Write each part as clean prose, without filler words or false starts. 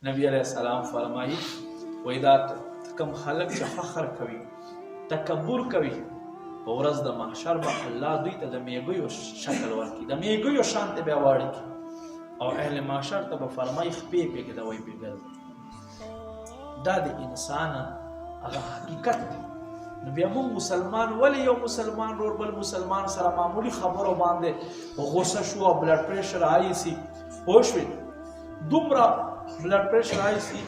نبی علیہ السلام فرمایي وای دا کم خلق چې فخر کوي تکبر کوي په ورځ د محشر به الله دوی ته د میږیو شکل ورکړي د میږیو شان ته بیا واړي او اهل محشر ته به فرمایي خپې پې کې د وای بېګل دا د انسان هغه حقیقت دی. نو بیا موږ مسلمان ولې یو مسلمان ورور بل مسلمان سره معمولی خبرو باندې غوسه شو او بلډ پریشر هاي سي پوه شوې دومره بلډ پریشر هاي سي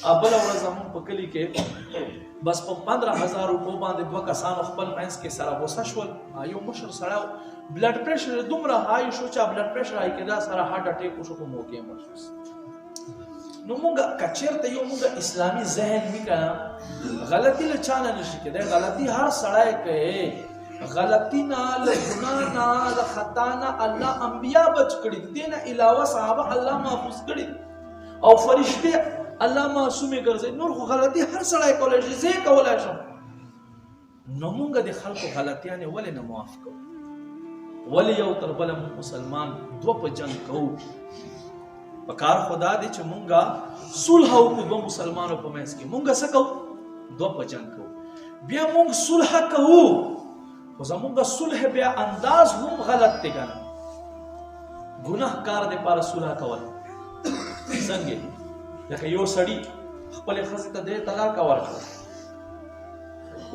بله ورځ زموږ په کلي کې بس په 15,000 روپو باندې دوه کسانو خپل منځ کې سره غوسه شول یو مشر سړی بلډ پریشر دومره هاي شو چې بلډ پریشر هاي کېدا سره هارت اټیک وشو په موقع محسوس. نو مونږ کچیرته یو مونږ اسلامي ذهن وی کنه غلطی له چانه نشي کېدای غلطی هر سړی کوي غلطی نه له ګناه نه له خطا نه الله انبیا بچ کړي دي نه علاوه صحابه الله محفوظ کړي او فرشته الله معصومه ګرځي نور خو غلطی هر سړی کولای شي زه کولای شم. نو مونږ د خلکو غلطیانه ولې نه معاف کوو ولې یو تر بل مسلمان دوه په جنگ کوو پکار خدا دې چې مونږه صلح وکړو دوه مسلمانو په منځ کې مونږه څه کوو دوه په جنگ کوو بیا مونږ صلح کوو خو زمونږه صلح بیا انداز هم غلط دی کنه ګناهکار دې پر صلح کول څنګه لکه یو سړی خپل ښځې ته دې طلاق ورکړ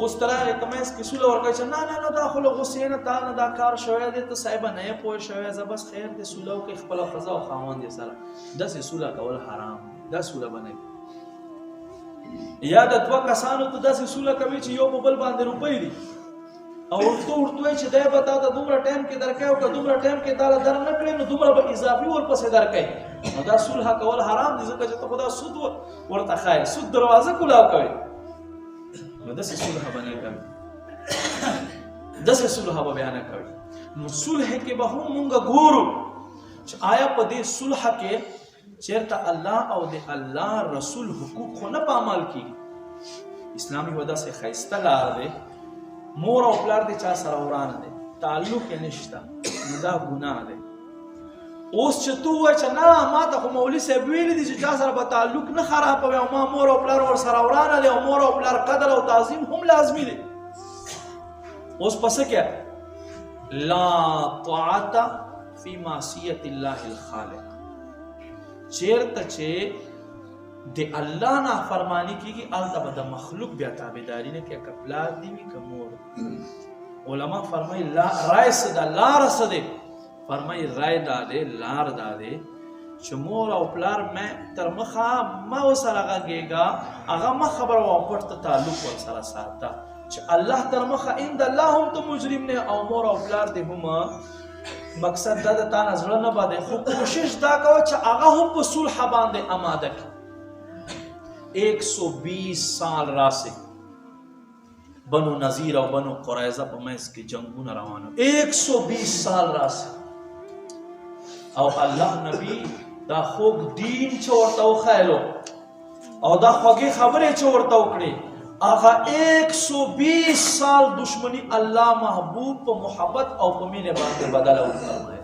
اوس طلاق کمنس کې صلح ورکړي چې نه دا خو له غصې نه تا نه دا کار شوی دی ته صاحبه نه یې پوه شوی زه بس خیر دې صلح وکړي خپله ښځه او خاوند یې سره داسې صلح کول حرام دا صلح به نه یا د دوه کسانو ته داسې صلح کوي چې یو په بل باندې روپۍ دي او ورته وایي چې دی به تا ته دومره ټایم کې درکوي او که دومره ټایم کې تا در نه کړي نو دومره به اضافي ورپسې درکوي نو دا صلح کول حرام دي ځکه چې ته خو دا سود ورته ښایي سود دروازه کلاو کوي نو داسې صلح به نه کوي داسې صلح به بیا نه کوي. نو صلح کې به هم مونږ ګورو چې آیا په دې صلح کې چېرته الله او د الله رسول حقوق خو نه په عمل کېږي. اسلامي وه داسې ښایسته لار دی مور او پلار دې چا سره ورانه دی تعلق یې نشته نو دا ګناه دی. اوس چې تو وایې چې نه ما ته خو مولوي صاحب ویلي دي چې چا سره به تعلق نه خرابوي او ما مور او پلار ورسره ورانه دی او مور او پلار قدر او تعظیم هم لازمي دی. اوس پس کې لا طاعت فی معصیت الله الخالق چیرته چې د الله نافرمانی کیږي هلته به د مخلوق بیا تابعداري نه کوي که پلار دي وي که مور. علما فرمایي رای څه ده لاره څه دی فرمایي رای دا دی لار دا دی چې مور او پلار مې تر مخه ما ورسره غږېږه هغه مه خبره وه پټ ته تعلق ورسره ساته چې الله تر مخه عند الله هم ته مجرم نه او مور او پلار دې هم مقصد دا د تا نه زړه نه بدی خو کوشش دا کوه چې هغه هم په صلح باندې اماده کړي. 120 سال راسي بنو نذیر او بنو قریظه په منځ کې جنگونه روانه 120 سال راسي او الله نبی دا خوږ دین چې ورته وښایلو او دا خوږې خبرې چې ورته وکړې هغه 120 سال دشمنی الله محبوب په محبت او په مینې باندې بدله وفرمایي.